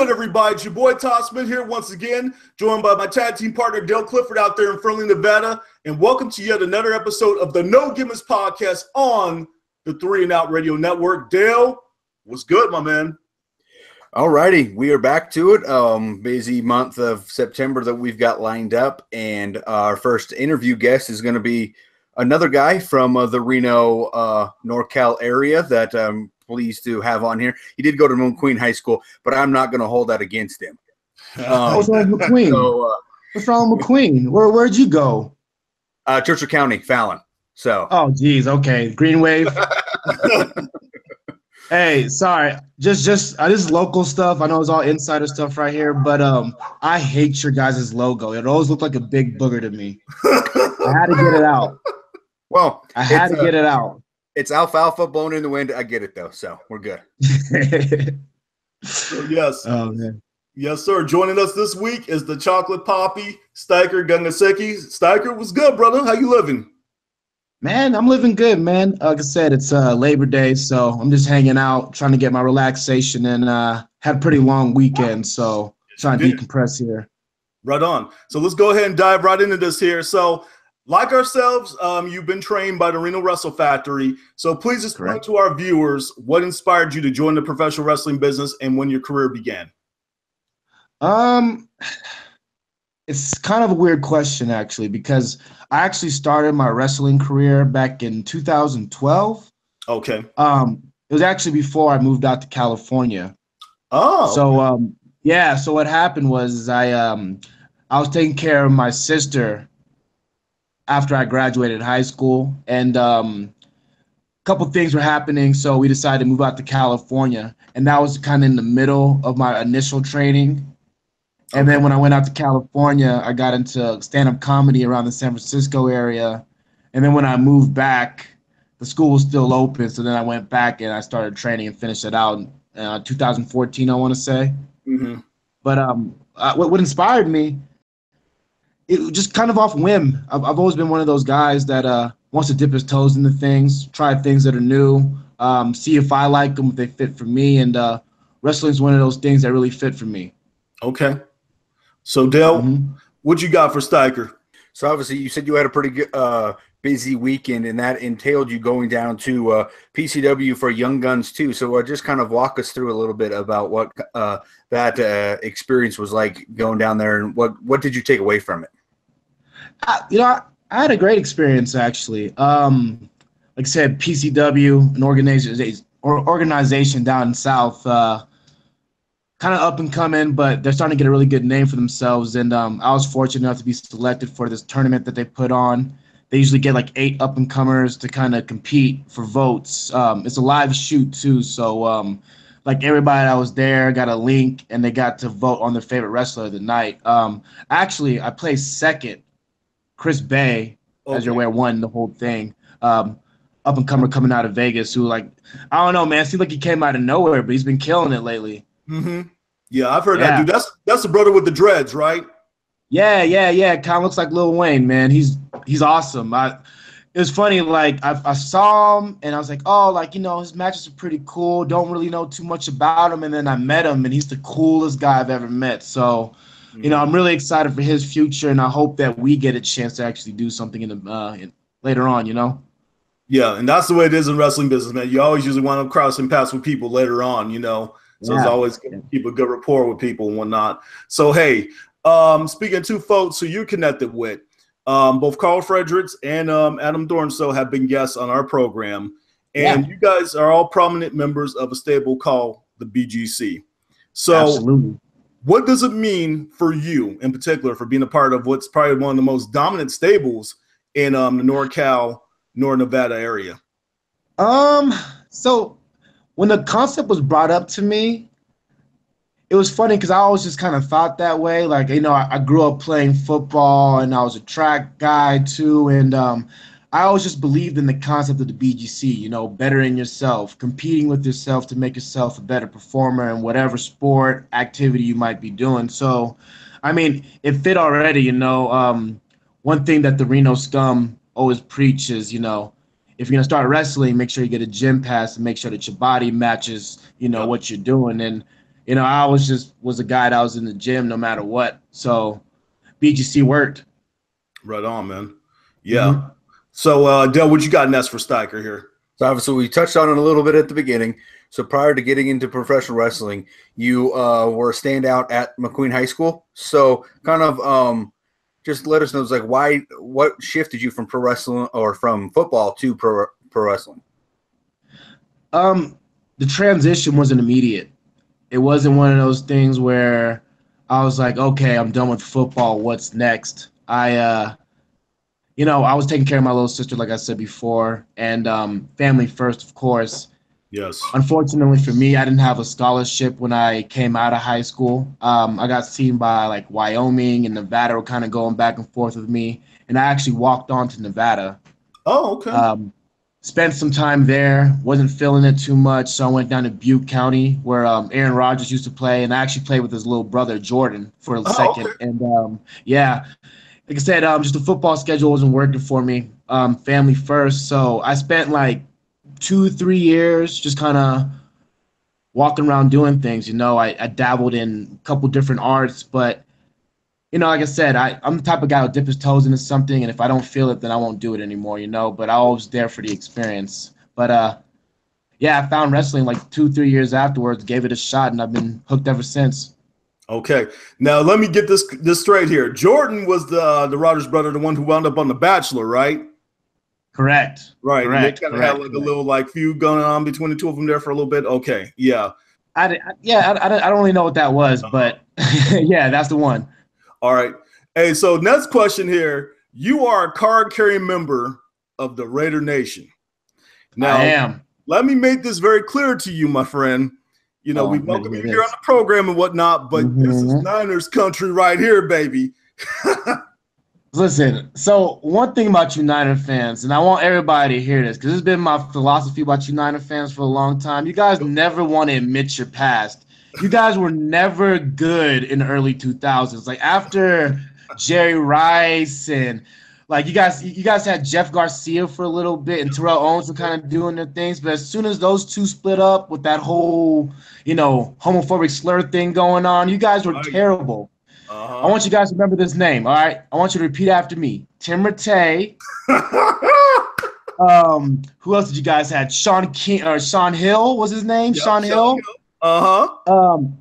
good, everybody? It's your boy Todd Smith here once again, joined by my tag team partner Dale Clifford out there in Fernley, Nevada. And welcome to yet another episode of the No Gimmicks podcast on the 3 and Out Radio Network. Dale, what's good, my man? All righty, we are back to it. Busy month of September that we've got lined up, and our first interview guest is going to be another guy from the Reno, NorCal area that I'm pleased to have on here. He did go to McQueen High School, but I'm not going to hold that against him. What's wrong with McQueen? What's wrong with McQueen? Where'd you go? Churchill County, Fallon. So. Oh, geez. Okay, Green Wave. Hey, sorry. Just this is local stuff. I know it's all insider stuff right here, but I hate your guys' logo. It always looked like a big booger to me. I had to get it out. Well, I had to get it out. It's alfalfa blowing in the wind. I get it though, so we're good. Yes. Oh man. Yes, sir. Joining us this week is the Chocolate Papi Styker Ngongoseke. Styker, what's good, brother? How you living? Man, I'm living good, man. Like I said, it's Labor Day, so I'm just hanging out, trying to get my relaxation, and had a pretty long weekend, so trying to decompress here. Right on. So let's go ahead and dive right into this here. So, like ourselves, you've been trained by the Reno Wrestle Factory. So please explain to our viewers what inspired you to join the professional wrestling business and when your career began. It's kind of a weird question, actually, because I actually started my wrestling career back in 2012. Okay. It was actually before I moved out to California. Oh. So yeah. So what happened was I was taking care of my sister after I graduated high school, and a couple things were happening, so we decided to move out to California, and that was kind of in the middle of my initial training. And then when I went out to California, I got into stand-up comedy around the San Francisco area. And then when I moved back, the school was still open. So then I went back and I started training and finished it out in 2014, I want to say. Mm-hmm. But what inspired me, it was just kind of off whim. I've always been one of those guys that wants to dip his toes into things, try things that are new, see if I like them, if they fit for me. And wrestling is one of those things that really fit for me. Okay. So, Dale, what you got for Styker? So, obviously, you said you had a pretty good, busy weekend, and that entailed you going down to PCW for Young Guns, too. So, just kind of walk us through a little bit about what that experience was like going down there, and what did you take away from it? I had a great experience, actually. Like I said, PCW, an organization down in South, kind of up and coming, but they're starting to get a really good name for themselves. And I was fortunate enough to be selected for this tournament that they put on. They usually get like 8 up and comers to kind of compete for votes. It's a live shoot too, so like everybody that was there got a link and they got to vote on their favorite wrestler of the night. Actually, I placed second. Chris Bay, as you're aware, won the whole thing. Up and comer coming out of Vegas, who I don't know, man, seems like he came out of nowhere, but he's been killing it lately. Mm-hmm. Yeah, I've heard that dude. That's the brother with the dreads, right? Yeah. Kind of looks like Lil Wayne, man. He's awesome. It was funny, like I saw him and I was like, oh, like, his matches are pretty cool. Don't really know too much about him, and then I met him and he's the coolest guy I've ever met. So, I'm really excited for his future, and I hope that we get a chance to actually do something later on. Yeah, and that's the way it is in wrestling business, man. You always usually wind up crossing paths with people later on, So it's always good to keep a good rapport with people and whatnot. So, hey, speaking of 2 folks who you're connected with, both Carl Fredericks and Adam Dornso have been guests on our program. And you guys are all prominent members of a stable called the BGC. So absolutely. What does it mean for you in particular for being a part of what's probably one of the most dominant stables in the NorCal, North Nevada area? So when the concept was brought up to me, it was funny because I always just kind of thought that way. Like, I grew up playing football and I was a track guy too. And I always just believed in the concept of the BGC, bettering yourself, competing with yourself to make yourself a better performer in whatever sport activity you might be doing. So, I mean, it fit already, one thing that the Reno scum always preaches, if you're going to start wrestling, make sure you get a gym pass and make sure that your body matches, what you're doing. And you know, I always just was a guy that was in the gym no matter what. So BGC worked. Right on, man. Yeah. So, Dale, what you got next for Styker here? So obviously we touched on it a little bit at the beginning. So prior to getting into professional wrestling, you were a standout at McQueen High School. So kind of just let us know, what shifted you from pro wrestling or from football to pro wrestling? The transition wasn't immediate. It wasn't one of those things where I was like, okay, I'm done with football. What's next? I was taking care of my little sister, like I said before, and family first, of course. Yes. Unfortunately for me, I didn't have a scholarship when I came out of high school. I got seen by like Wyoming and Nevada were kind of going back and forth with me, and I actually walked on to Nevada. Oh, okay. Spent some time there, wasn't feeling it too much, so I went down to Butte County where Aaron Rodgers used to play, and I actually played with his little brother Jordan for a second. Okay. And yeah, like I said, just the football schedule wasn't working for me. Family first, so I spent like 2-3 years just kind of walking around doing things. You know, I dabbled in a couple different arts, but you know, like I said, I'm the type of guy who'll dip his toes into something, and if I don't feel it, then I won't do it anymore, you know, but I was there for the experience. But yeah, I found wrestling like 2-3 years afterwards, gave it a shot, and I've been hooked ever since. Okay. Now, let me get this straight here. Jordan was the Rodgers brother, the one who wound up on The Bachelor, right? Correct. Right. Correct. And they kind of had like a little like feud going on between the two of them there for a little bit. Okay. Yeah. I don't really know what that was, but yeah, that's the one. All right. Hey, so next question here. You are a card-carrying member of the Raider Nation. Now, I am. Let me make this very clear to you, my friend. You know, we welcome you here on the program and whatnot, but this is Niners country right here, baby. Listen, so one thing about you Niner fans, and I want everybody to hear this, because this has been my philosophy about you Niner fans for a long time. You guys never want to admit your past. You guys were never good in the early 2000s. Like after Jerry Rice and like you guys had Jeff Garcia for a little bit and Terrell Owens were kind of doing their things. But as soon as those two split up with that whole, you know, homophobic slur thing going on, you guys were terrible. I want you guys to remember this name, all right? I want you to repeat after me. Tim Rattay. Who else did you guys have? Sean Hill was his name? Yep, Sean Hill.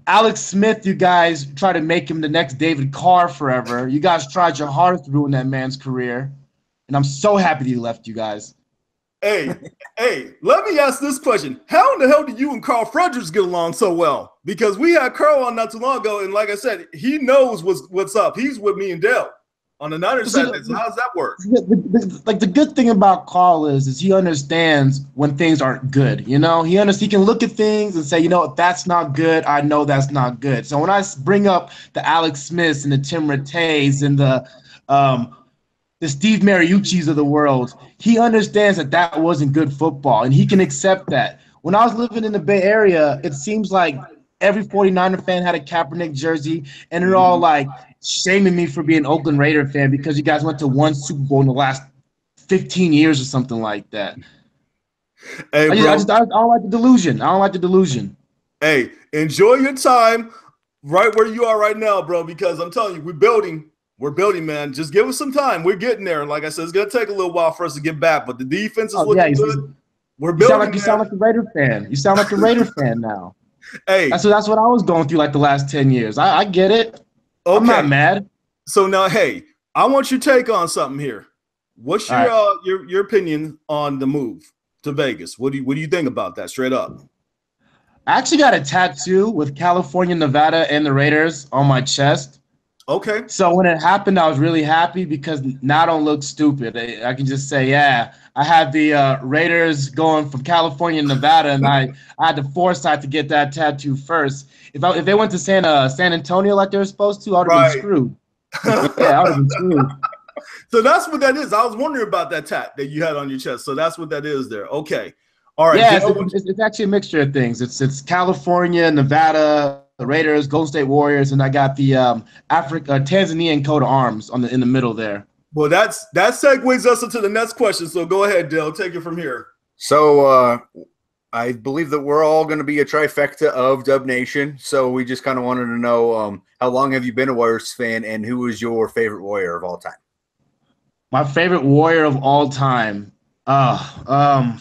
Alex Smith, you guys try to make him the next David Carr forever. You guys tried your hardest to ruin that man's career. And I'm so happy that he left you guys. Hey, let me ask this question. How in the hell did you and Carl Fredericks get along so well? Because we had Carl on not too long ago, and like I said, he knows what's up. He's with me and Dale on the Niners side. So how does that work? Like the good thing about Carl is he understands when things aren't good. You know, he can look at things and say, you know, if that's not good, I know that's not good. So when I bring up the Alex Smiths and the Tim Rattays and the Steve Mariucci's of the world, he understands that wasn't good football, and he can accept that. When I was living in the Bay Area, it seems like every 49er fan had a Kaepernick jersey, and they're all like shaming me for being an Oakland Raider fan because you guys went to one Super Bowl in the last 15 years or something like that. Hey, I don't like the delusion. I don't like the delusion. Hey, enjoy your time right where you are right now, bro, because I'm telling you, we're building, man. Just give us some time. We're getting there. Like I said, it's going to take a little while for us to get back, but the defense is looking good. We're building. You sound like a Raider fan. You sound like a Raider fan now. Hey, that's what I was going through like the last 10 years. I get it. Okay. I'm not mad. So now, hey, I want your take on something here. What's your opinion on the move to Vegas? What do you think about that? Straight up. I actually got a tattoo with California, Nevada, and the Raiders on my chest. Okay. So when it happened, I was really happy because now I don't look stupid. I can just say, yeah, I had the Raiders going from California to Nevada, and I had the foresight to get that tattoo first. If they went to San Antonio like they were supposed to, I would have been screwed. Yeah, I would have been screwed. So that's what that is. I was wondering about that tat that you had on your chest. So that's what that is there. Okay. All right. Yeah, it's actually a mixture of things. It's California, Nevada, the Raiders, Golden State Warriors, and I got the Tanzanian coat of arms in the middle there. Well, that segues us into the next question. So go ahead, Dale. Take it from here. So I believe that we're all going to be a trifecta of Dub Nation, so we just kind of wanted to know how long have you been a Warriors fan, and who is your favorite Warrior of all time? My favorite Warrior of all time. I'll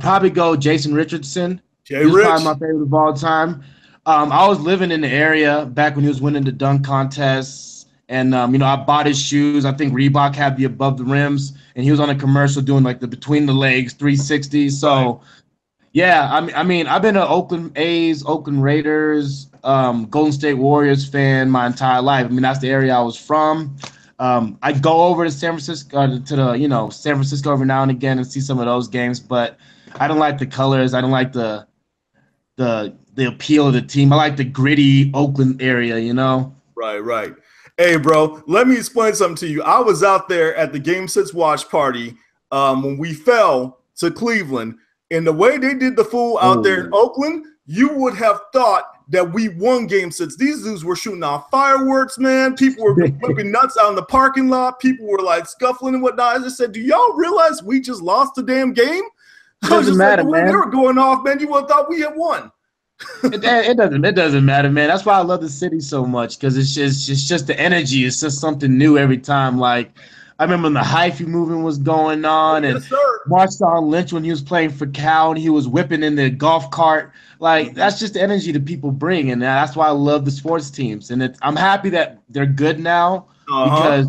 probably go Jason Richardson. He was probably my favorite of all time. I was living in the area back when he was winning the dunk contests, and I bought his shoes. I think Reebok had the above the rims, and he was on a commercial doing like the between the legs 360. So, yeah, I mean, I've been an Oakland A's, Oakland Raiders, Golden State Warriors fan my entire life. I mean, that's the area I was from. I go over to San Francisco San Francisco every now and again and see some of those games, but I don't like the colors. I don't like the appeal of the team. I like the gritty Oakland area, Right. Hey, bro, let me explain something to you. I was out there at the Game 6 watch party when we fell to Cleveland, and the way they did the fool out there in Oakland, you would have thought that we won Game 6. These dudes were shooting off fireworks, man. People were flipping nuts out in the parking lot. People were like scuffling and whatnot. I just said, do y'all realize we just lost the damn game? I was just like, the way they were going off, man, you would have thought we had won. It doesn't matter, man. That's why I love the city so much, because it's just the energy. It's just something new every time. Like, I remember when the hyphy movement was going on, and Marshawn Lynch when he was playing for Cal and he was whipping in the golf cart. Like, that's just the energy that people bring, and that's why I love the sports teams. And I'm happy that they're good now, because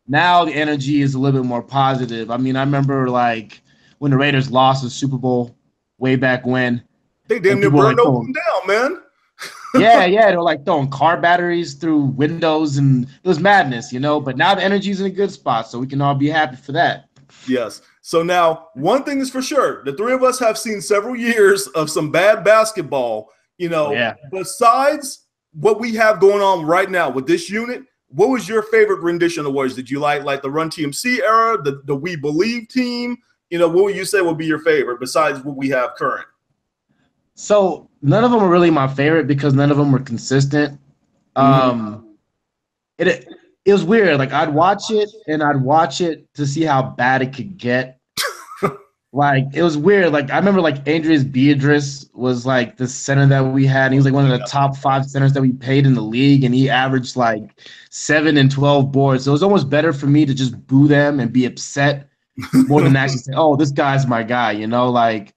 now the energy is a little bit more positive. I mean, I remember like when the Raiders lost the Super Bowl way back when. They damn near burned Oakland down, man. Yeah, they were like throwing car batteries through windows, and it was madness, But now the energy's in a good spot, so we can all be happy for that. Yes. So now, one thing is for sure: the three of us have seen several years of some bad basketball. Besides what we have going on right now with this unit, what was your favorite rendition of the Warriors? Did you like the Run TMC era, the We Believe team? What would you say would be your favorite besides what we have current? So none of them were really my favorite because none of them were consistent. It was weird. Like, I'd watch it to see how bad it could get. Like, it was weird. Like, I remember like Andreas Beatrice was like the center that we had. And he was like one of the top 5 centers that we paid in the league, and he averaged like 7 and 12 boards. So it was almost better for me to just boo them and be upset more than actually say, "Oh, this guy's my guy." Like.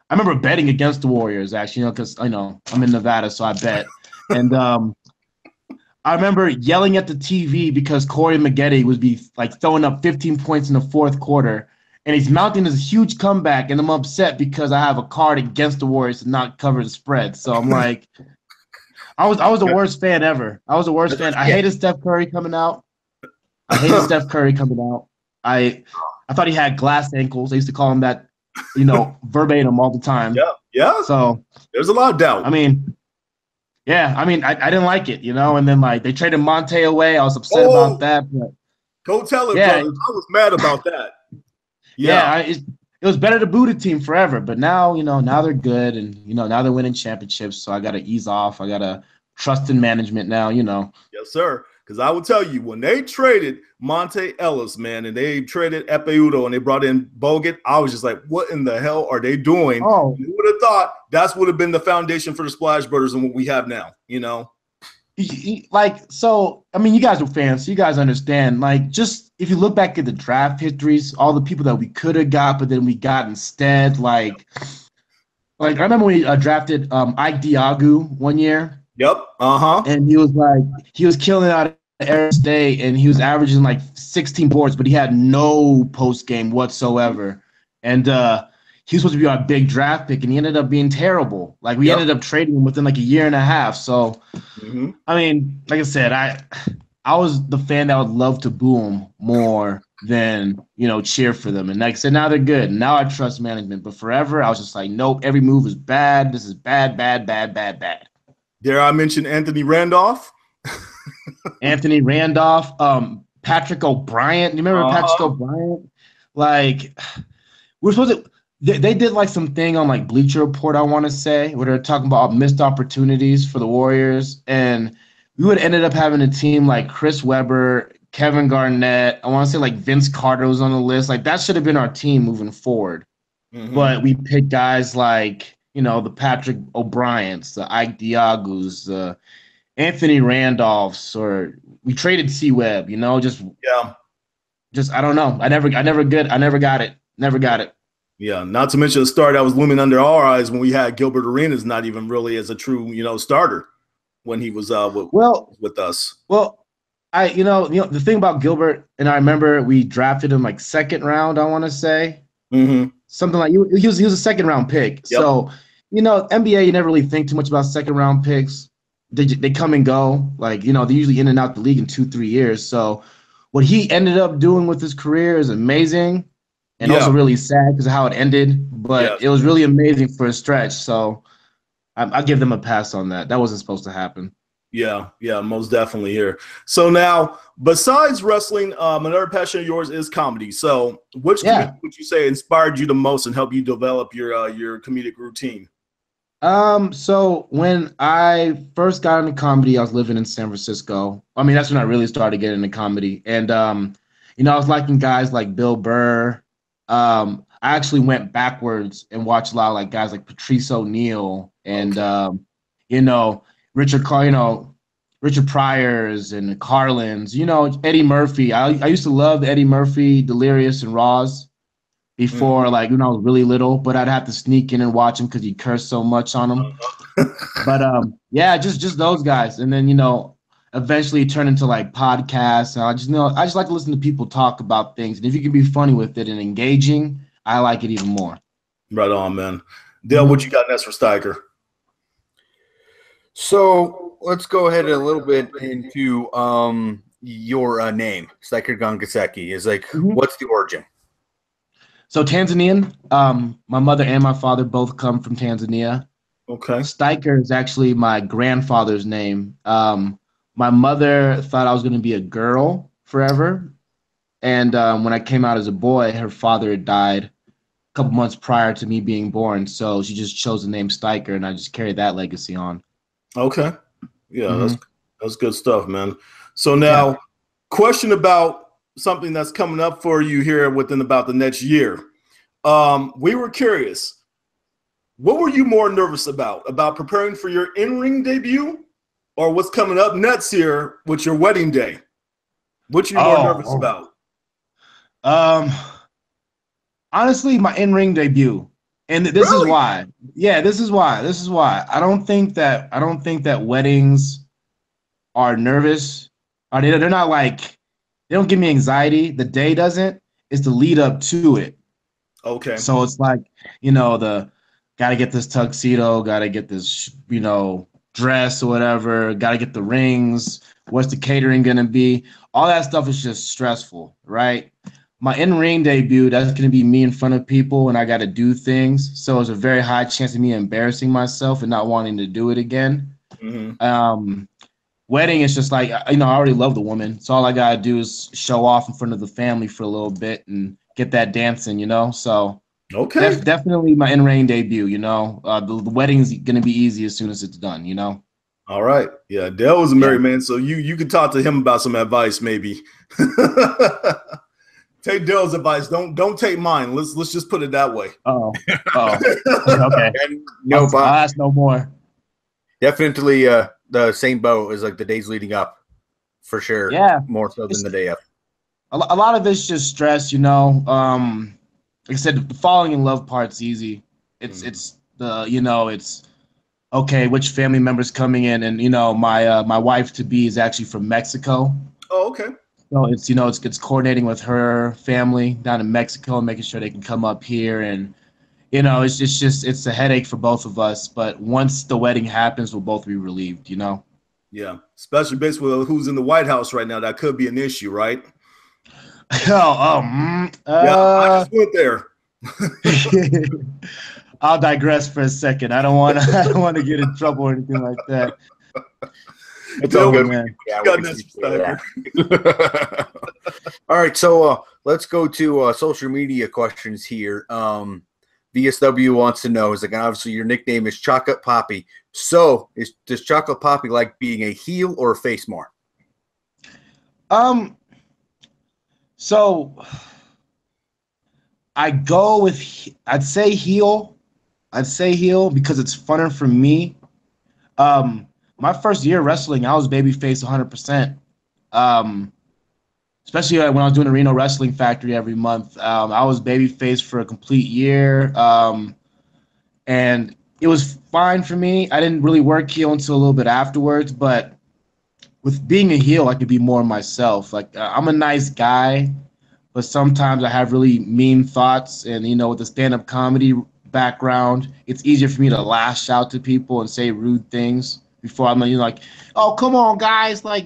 I remember betting against the Warriors, actually, because I'm in Nevada, so I bet. And I remember yelling at the TV because Corey Maggette would be like throwing up 15 points in the fourth quarter, and he's mounting this huge comeback, and I'm upset because I have a card against the Warriors to not cover the spread. So I'm like, I was the worst fan ever. I was the worst fan. I hated Steph Curry coming out. I thought he had glass ankles. I used to call him that. Verbatim all the time. Yeah. So there's a lot of doubt. I didn't like it, and then like they traded Monte away. I was upset about that. But go tell it, brother. I was mad about that. It was better to boo the team forever, but now, now they're good, and now they're winning championships. So I got to ease off. I got to trust in management now. Yes, sir. Because I will tell you, when they traded Monte Ellis, man, and they traded Epeudo and they brought in Bogut, I was just like, what in the hell are they doing? Who would have thought that's would have been the foundation for the Splash Brothers and what we have now, Like, so, I mean, you guys are fans, so you guys understand. Like, just if you look back at the draft histories, all the people that we could have got, but then we got instead, like I remember we drafted Ike Diagu one year. Yep. And he was killing out at Air State, and he was averaging like 16 boards, but he had no post game whatsoever. And he was supposed to be our big draft pick, and he ended up being terrible. Like, we ended up trading him within like a year and a half. So, I mean, like I said, I was the fan that would love to boo him more than cheer for them. And like I said, now they're good. Now I trust management. But forever, I was just like, nope, every move is bad. This is bad. Dare I mention Anthony Randolph? Anthony Randolph, Patrick O'Brien. Do you remember Patrick O'Brien? Like, we're supposed to. They did like some thing on like Bleacher Report, I want to say, where they're talking about missed opportunities for the Warriors, and we would have ended up having a team like Chris Webber, Kevin Garnett. I want to say like Vince Carter was on the list. Like, that should have been our team moving forward. but we picked guys like, the Patrick O'Briens, the Ike Diagus, the Anthony Randolphs, or we traded C-Web, just I don't know. I never got it. Never got it. Yeah, not to mention the star that was looming under our eyes when we had Gilbert Arenas, not even really as a true, starter when he was with us. Well, the thing about Gilbert, and I remember we drafted him like second round, I want to say. Something like he was a second round pick. Yep. So, NBA, you never really think too much about second round picks. They come and go. Like, they're usually in and out the league in 2-3 years. So what he ended up doing with his career is amazing. And also really sad because of how it ended, but it was really amazing for a stretch. So I'll give them a pass on that. That wasn't supposed to happen. Yeah, most definitely here. So now, besides wrestling, another passion of yours is comedy. So which comedian would you say inspired you the most and helped you develop your comedic routine? So when I first got into comedy, I was living in San Francisco. I mean, that's when I really started getting into comedy. And, I was liking guys like Bill Burr. I actually went backwards and watched a lot of like guys like Patrice O'Neal and Richard Pryors and Carlins, Eddie Murphy. I used to love Eddie Murphy, Delirious and Roz before, like when I was really little, but I'd have to sneak in and watch him because he cursed so much on him. But just those guys. And then, eventually turn into like podcasts. And I just like to listen to people talk about things. And if you can be funny with it and engaging, I like it even more. Right on, man. Dale, what you got next for Styker? So let's go ahead a little bit into your name, Styker Ngongoseke. Is like, what's the origin? So Tanzanian. My mother and my father both come from Tanzania. Okay. Styker is actually my grandfather's name. My mother thought I was going to be a girl forever. And when I came out as a boy, her father had died a couple months prior to me being born. So she just chose the name Styker, and I just carried that legacy on. Okay. Yeah, that's good stuff, man. So now, question about something that's coming up for you here within about the next year. We were curious. What were you more nervous about preparing for your in-ring debut or what's coming up next here with your wedding day? What are you more nervous about? Honestly, my in-ring debut. And this is why. Yeah, this is why. I don't think that weddings are nervous. Or they're not like, they don't give me anxiety. The day doesn't. It's the lead up to it. Okay. So it's like, gotta get this tuxedo, gotta get this, dress or whatever, gotta get the rings, what's the catering gonna be? All that stuff is just stressful, right? My in-ring debut, that's gonna be me in front of people and I gotta do things. So it's a very high chance of me embarrassing myself and not wanting to do it again. Wedding is just like, I already love the woman. So all I gotta do is show off in front of the family for a little bit and get that dancing, So okay, definitely my in-ring debut. The wedding is gonna be easy as soon as it's done. All right, yeah. Dale was a married man, so you could talk to him about some advice, maybe. Take Dale's advice. Don't take mine. Let's just put it that way. Okay. I'll ask no more. Definitely the same boat as like the days leading up, for sure. Yeah, more so than the day up. A lot of it's just stress, Like I said, the falling in love part's easy. It's okay, which family member's coming in, and my wife to be is actually from Mexico. Oh, okay. So it's coordinating with her family down in Mexico and making sure they can come up here, and it's a headache for both of us. But once the wedding happens, we'll both be relieved. Yeah, especially based with who's in the White House right now, that could be an issue, right? Yeah, I just went there. I'll digress for a second. I don't want to get in trouble or anything like that. It's all good, man. All right, so let's go to social media questions here. VSW wants to know, is like, obviously your nickname is Chocolate Papi. So does Chocolate Papi like being a heel or a face more? So I'd say heel. I'd say heel because it's funner for me. My first year wrestling, I was babyface 100%. Especially when I was doing the Reno Wrestling Factory every month. I was babyface for a complete year. And it was fine for me. I didn't really work heel until a little bit afterwards, but with being a heel, I could be more myself. Like, I'm a nice guy, but sometimes I have really mean thoughts. And, with the stand-up comedy background, it's easier for me to lash out to people and say rude things before I'm like, oh, come on, guys, like,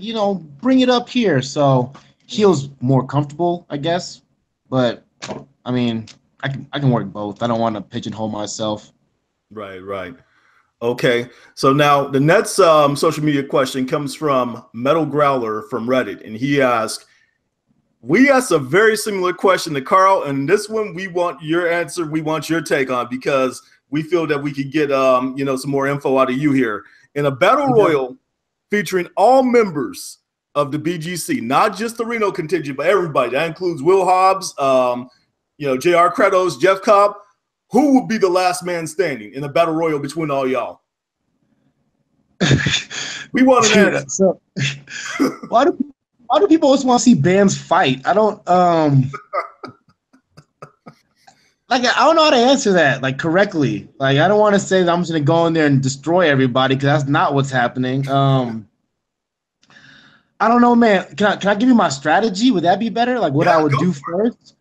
bring it up here. So heel's more comfortable, I guess. But, I mean, I can work both. I don't want to pigeonhole myself. Right. Okay. So now the next social media question comes from Metal Growler from Reddit, and he asked, we asked a very similar question to Carl, and this one we want your answer. We want your take on, because we feel that we could get some more info out of you here. In a battle royal featuring all members of the BGC, not just the Reno contingent, but everybody. That includes Will Hobbs, JR Kratos, Jeff Cobb. Who would be the last man standing in a battle royal between all y'all? We want an answer. So, why do people always want to see bands fight? I don't I don't know how to answer that correctly. I don't want to say that I'm just gonna go in there and destroy everybody, because that's not what's happening. I don't know, man. Can I give you my strategy? Would that be better? What I would do first?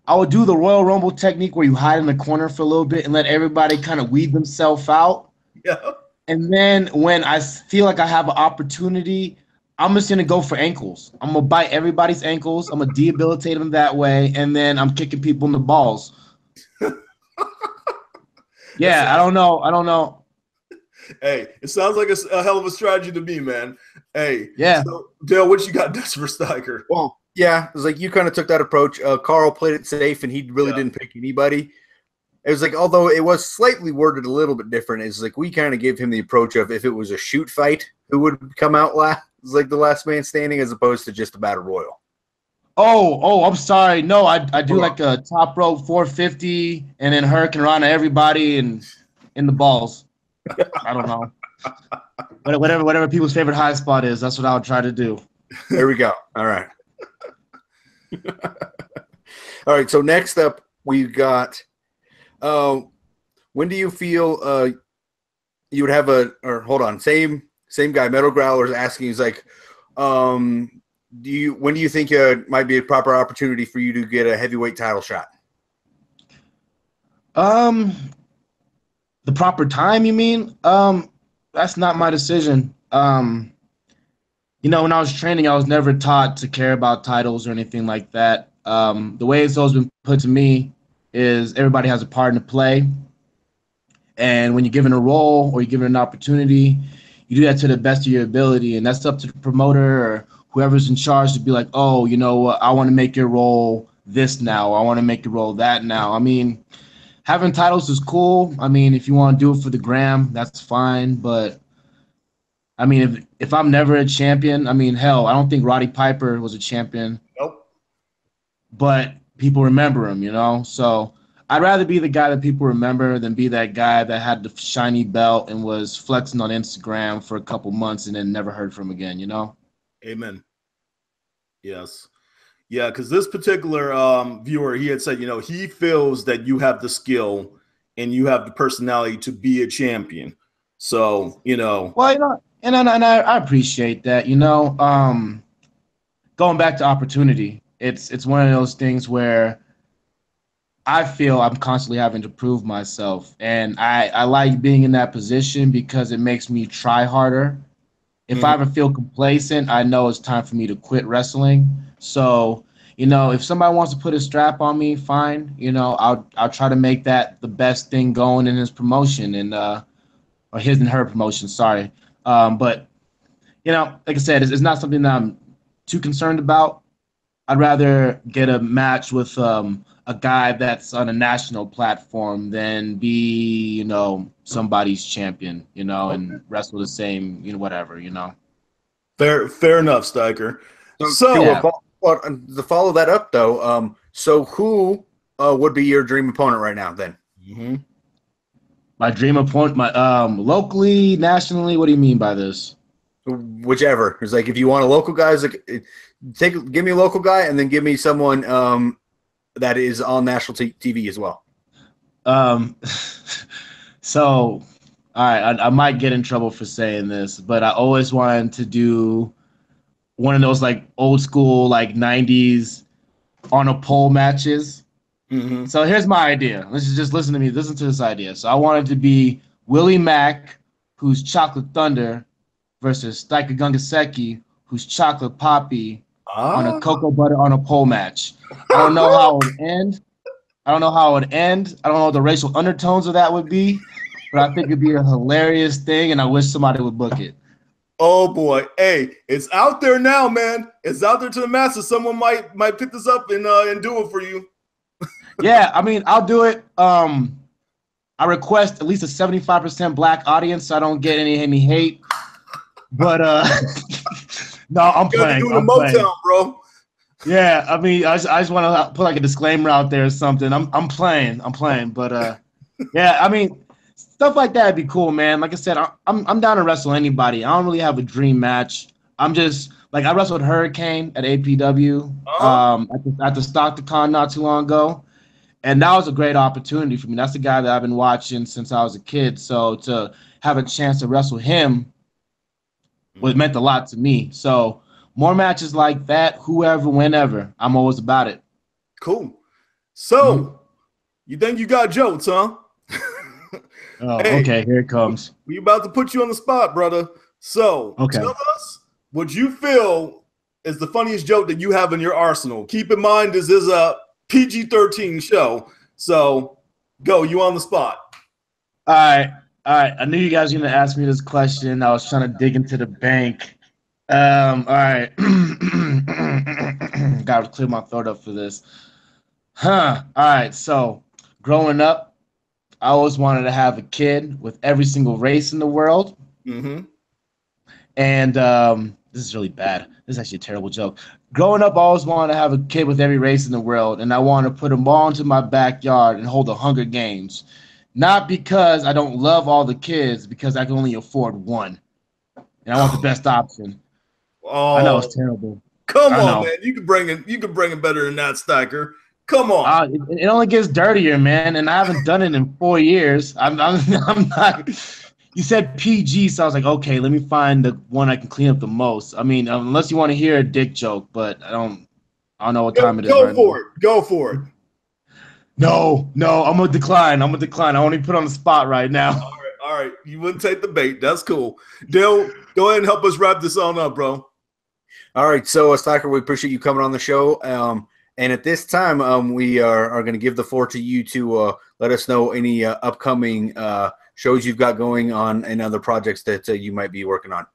I would do the Royal Rumble technique where you hide in the corner for a little bit and let everybody kind of weed themselves out. Yeah. And then when I feel like I have an opportunity, I'm just going to go for ankles. I'm going to bite everybody's ankles. I'm going to debilitate them that way. And then I'm kicking people in the balls. Yeah, I don't know. Hey, it sounds like a hell of a strategy to me, man. Hey. Yeah. So, Dale, what you got next for Styker? Well, yeah, it was like you kind of took that approach. Carl played it safe, and he really didn't pick anybody. It was like, although it was slightly worded a little bit different, it's like we kind of gave him the approach of if it was a shoot fight, who would come out last, like the last man standing, as opposed to just a battle royal. Oh, I'm sorry. No, I do like a top rope 450 and then Hurricane Rana everybody and in the balls. I don't know. Whatever people's favorite high spot is, that's what I would try to do. There we go. All right. All right, so next up we've got when do you feel you would have same guy, Metal Growler's asking, he's like, when do you think might be a proper opportunity for you to get a heavyweight title shot? The proper time, you mean? That's not my decision. When I was training, I was never taught to care about titles or anything like that. The way it's always been put to me is everybody has a part to play. And when you're given a role or you're given an opportunity, you do that to the best of your ability. And that's up to the promoter or whoever's in charge to be like, oh, you know what, I want to make your role this now. I want to make your role that now. I mean, having titles is cool. I mean, if you want to do it for the gram, that's fine. But I mean, if I'm never a champion, I mean, hell, I don't think Roddy Piper was a champion. Nope. But people remember him, So I'd rather be the guy that people remember than be that guy that had the shiny belt and was flexing on Instagram for a couple months and then never heard from him again, Amen. Yes. Yeah, because this particular viewer, he had said, he feels that you have the skill and you have the personality to be a champion. So, Well, and I appreciate that, going back to opportunity, it's one of those things where I feel I'm constantly having to prove myself. And I like being in that position because it makes me try harder. If I ever feel complacent, I know it's time for me to quit wrestling. So, if somebody wants to put a strap on me, fine. I'll try to make that the best thing going in his promotion and or his and her promotion, sorry. But, like I said, it's not something that I'm too concerned about. I'd rather get a match with a guy that's on a national platform than be, somebody's champion, and wrestle the same, whatever, Fair enough, Styker. To follow that up, though, So who would be your dream opponent right now then? Mm-hmm. My dream opponent, my locally, nationally. What do you mean by this? Whichever. It's like if you want a local guy, it's like give me a local guy, and then give me someone that is on national TV as well. So, all right, I might get in trouble for saying this, but I always wanted to do one of those like old school like '90s on a pole matches. Mm-hmm. So here's my idea. Let's just listen to me. Listen to this idea. So I wanted to be Willie Mack, who's Chocolate Thunder, versus Styker Ngongoseke, who's Chocolate Papi, on a cocoa butter on a pole match. I don't know how it would end. I don't know how it would end. I don't know what the racial undertones of that would be, but I think it'd be a hilarious thing, and I wish somebody would book it. Oh boy, hey, it's out there now, man. It's out there to the masses. Someone might pick this up and do it for you. Yeah, I mean, I'll do it. I request at least a 75% black audience, so I don't get any hate. But no, I'm playing. Doing the Motown, bro. Yeah, I mean, I just want to put like a disclaimer out there or something. I'm playing. But yeah, I mean, stuff like that would be cool, man. Like I said, I'm down to wrestle anybody. I don't really have a dream match. I'm just like I wrestled Hurricane at APW at the Stockton not too long ago, and that was a great opportunity for me. That's the guy that I've been watching since I was a kid. So to have a chance to wrestle him meant a lot to me. So more matches like that, whoever, whenever, I'm always about it. Cool. So you think you got jokes, huh? Oh, hey, okay, here it comes. We about to put you on the spot, brother. So tell us what you feel is the funniest joke that you have in your arsenal. Keep in mind this is a PG-13 show. So go, you on the spot. All right. I knew you guys were going to ask me this question. I was trying to dig into the bank. All right. Got to clear my throat up for this. All right. So growing up, I always wanted to have a kid with every single race in the world. Mm-hmm. And this is really bad. This is actually a terrible joke. Growing up, I always wanted to have a kid with every race in the world, and I wanted to put them all into my backyard and hold the Hunger Games. Not because I don't love all the kids, because I can only afford one. And I want the best option. Oh, I know it's terrible. Come on, man. You can bring it better than that, Styker. Come on. It only gets dirtier, man, and I haven't done it in 4 years. I'm not. You said PG, so I was like, okay, let me find the one I can clean up the most. I mean, unless you want to hear a dick joke, but I don't know what time it is. Go for it. Go for it. No, I'm gonna decline. I want to put on the spot right now. All right. You wouldn't take the bait. That's cool. Dale, go ahead and help us wrap this on up, bro. All right. So, Styker, we appreciate you coming on the show. And at this time, we are going to give the floor to you to let us know any upcoming shows you've got going on and other projects that you might be working on.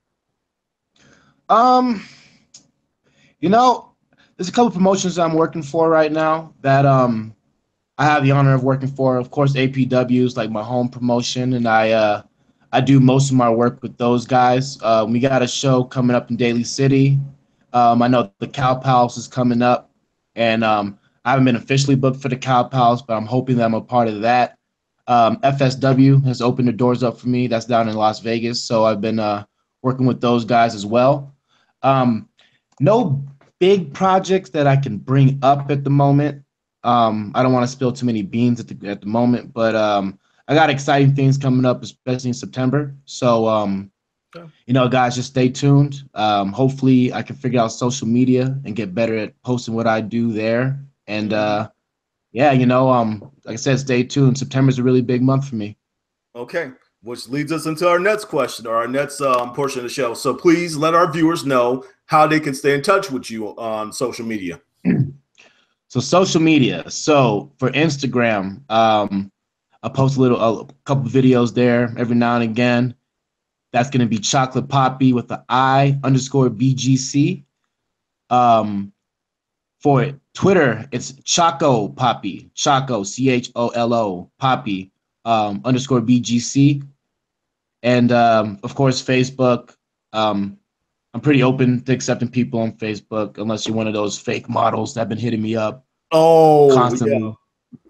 There's a couple promotions I'm working for right now that I have the honor of working for. Of course, APW is like my home promotion, and I do most of my work with those guys. We got a show coming up in Daly City. I know the Cow Palace is coming up, and I haven't been officially booked for the Cow Palace, but I'm hoping that I'm a part of that. FSW has opened the doors up for me. That's down in Las Vegas, so I've been working with those guys as well. No big projects that I can bring up at the moment. I don't want to spill too many beans at the moment, but I got exciting things coming up, especially in September. So, guys, just stay tuned. Hopefully I can figure out social media and get better at posting what I do there. And like I said, stay tuned. September is a really big month for me. Okay, which leads us into our next question, or our next portion of the show. So please let our viewers know how they can stay in touch with you on social media. So social media. So for Instagram, I post a couple videos there every now and again. That's going to be Chocolate Papi with the I_BGC. For Twitter, it's Choco Papi, Choco, CHOLO, Papi, _BGC. And of course, Facebook. I'm pretty open to accepting people on Facebook, unless you're one of those fake models that have been hitting me up. Oh, constantly.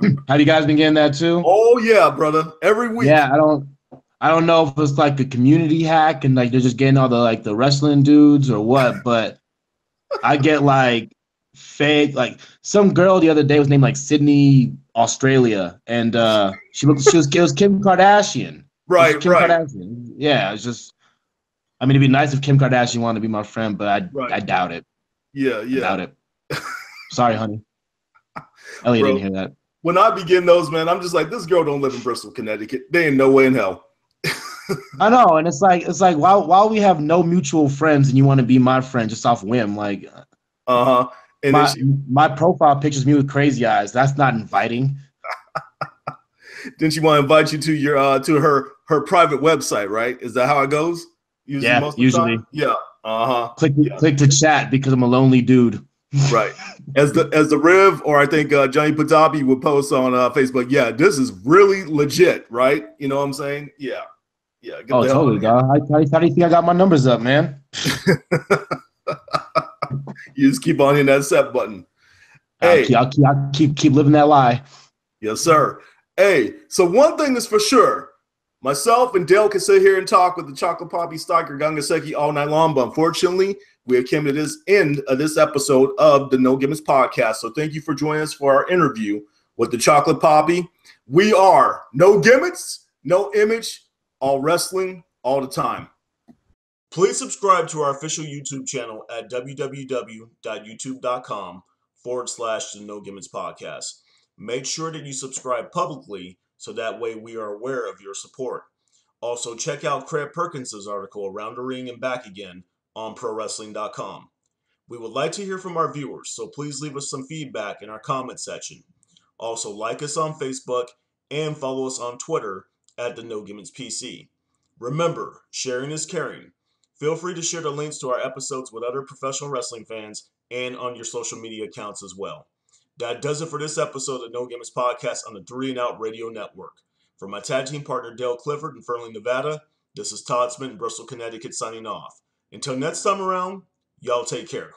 yeah. Have you guys been getting that too? Oh, yeah, brother. Every week. Yeah, I don't know if it's like a community hack and like they're just getting all the wrestling dudes or what, but I get like fake like some girl the other day was named like Sydney Australia, and it was Kim Kardashian. Right, Kim right. Kardashian. Yeah, it's just I mean it'd be nice if Kim Kardashian wanted to be my friend, but I doubt it. Yeah, I doubt yeah. it. Sorry, honey. Elliot Bro, didn't hear that. when I begin those, man, I'm just like, this girl don't live in Bristol, Connecticut. There ain't no way in hell. I know, and it's like while we have no mutual friends and you want to be my friend just off whim, like Uh-huh. And my then my profile pictures me with crazy eyes. That's not inviting. didn't she want to invite you to your to her private website, right? Is that how it goes? Usually, Yeah, most of the usually. time? Yeah. Uh-huh. Click to chat because I'm a lonely dude. Right. As the Riv, or I think Johnny Patapi would post on Facebook, yeah, this is really legit, right? You know what I'm saying? Yeah. Yeah. Get Oh, the hell totally, dog. How do you think I got my numbers up, man? You just keep on hitting that set button. Hey. I'll keep living that lie. Yes, sir. Hey, so one thing is for sure, myself and Dale can sit here and talk with the Chocolate Papi Styker Ngongoseke all night long, but unfortunately, we have come to this end of this episode of the No Gimmicks podcast. So thank you for joining us for our interview with the Chocolate Papi. We are no gimmicks, no image, all wrestling, all the time. Please subscribe to our official YouTube channel at www.youtube.com/the No Gimmicks podcast. Make sure that you subscribe publicly so that way we are aware of your support. Also, check out Craig Perkins' article, Around the Ring and Back Again, on ProWrestling.com. We would like to hear from our viewers, so please leave us some feedback in our comment section. Also, like us on Facebook and follow us on Twitter at the No Gimmicks PC. Remember, sharing is caring. Feel free to share the links to our episodes with other professional wrestling fans and on your social media accounts as well. That does it for this episode of No Gimmicks Podcast on the 3 and Out Radio Network. For my tag team partner Dale Clifford in Fernley, Nevada, this is Todd Smith in Bristol, Connecticut signing off. Until next time around, y'all take care.